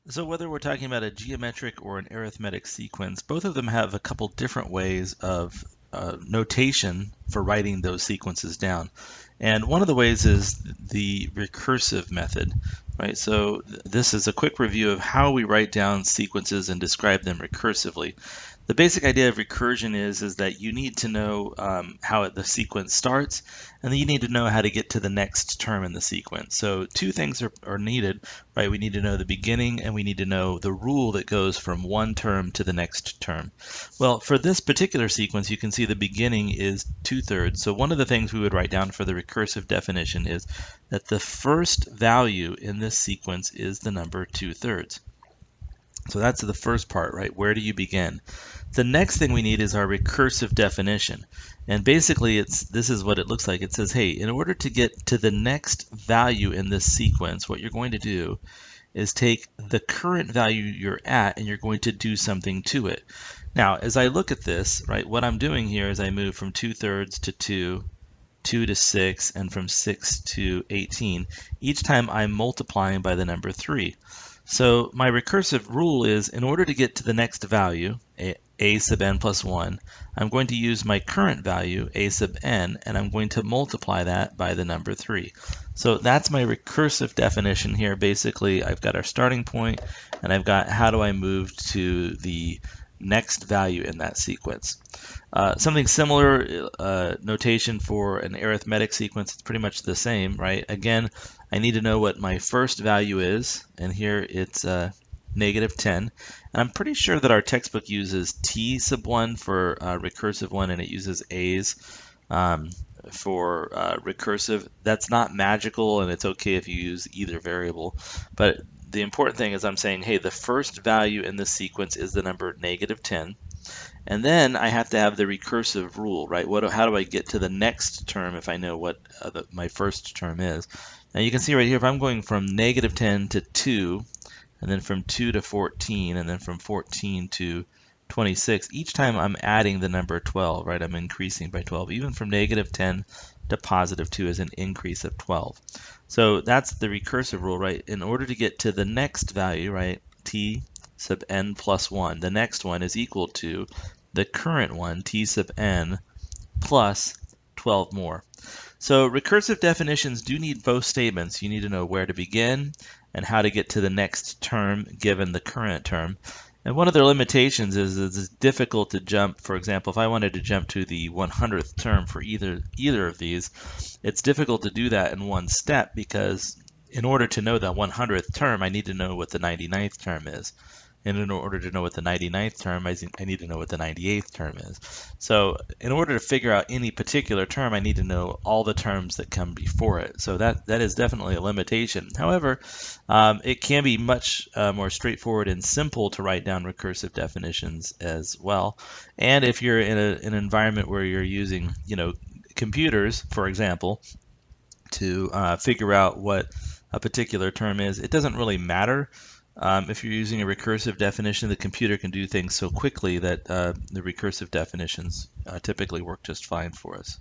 So whether we're talking about a geometric or an arithmetic sequence, both of them have a couple different ways of notation for writing those sequences down. And one of the ways is the recursive method, right? So this is a quick review of how we write down sequences and describe them recursively. The basic idea of recursion is that you need to know how the sequence starts, and then you need to know how to get to the next term in the sequence. So two things are needed, right? We need to know the beginning, and we need to know the rule that goes from one term to the next term. Well, for this particular sequence, you can see the beginning is 2/3. So one of the things we would write down for the recursive definition is that the first value in this sequence is the number 2/3. So that's the first part, right? Where do you begin? The next thing we need is our recursive definition. And basically this is what it looks like. It says, hey, in order to get to the next value in this sequence, what you're going to do is take the current value you're at and you're going to do something to it. Now, as I look at this, right, what I'm doing here is I move from 2/3 to 2, 2 to 6, and from 6 to 18. Each time I'm multiplying by the number 3. So my recursive rule is, in order to get to the next value, a sub n plus 1, I'm going to use my current value, a sub n, and I'm going to multiply that by the number 3. So that's my recursive definition here. Basically, I've got our starting point, and I've got how do I move to the next value in that sequence. Something similar notation for an arithmetic sequence, it's pretty much the same, right? Again, I need to know what my first value is, and here it's -10. And I'm pretty sure that our textbook uses t sub 1 for recursive one, and it uses a's for recursive. That's not magical, and it's okay if you use either variable. But the important thing is I'm saying, hey, the first value in this sequence is the number -10. And then I have to have the recursive rule, right? How do I get to the next term if I know what my first term is? Now you can see right here, if I'm going from -10 to 2, and then from 2 to 14, and then from 14 to 26, each time I'm adding the number 12, right? I'm increasing by 12. Even from -10 to +2 is an increase of 12. So that's the recursive rule, right? In order to get to the next value, right, t sub n plus 1, the next one is equal to the current one, t sub n, plus 12 more. So recursive definitions do need both statements. You need to know where to begin and how to get to the next term given the current term. And one of their limitations is it's difficult to jump. For example, if I wanted to jump to the 100th term for either of these, it's difficult to do that in one step, because in order to know the 100th term, I need to know what the 99th term is. And in order to know what the 99th term, I need to know what the 98th term is. So in order to figure out any particular term, I need to know all the terms that come before it. So that is definitely a limitation. However, it can be much more straightforward and simple to write down recursive definitions as well. And if you're in an environment where you're using, computers, for example, to figure out what a particular term is, it doesn't really matter. If you're using a recursive definition, the computer can do things so quickly that the recursive definitions typically work just fine for us.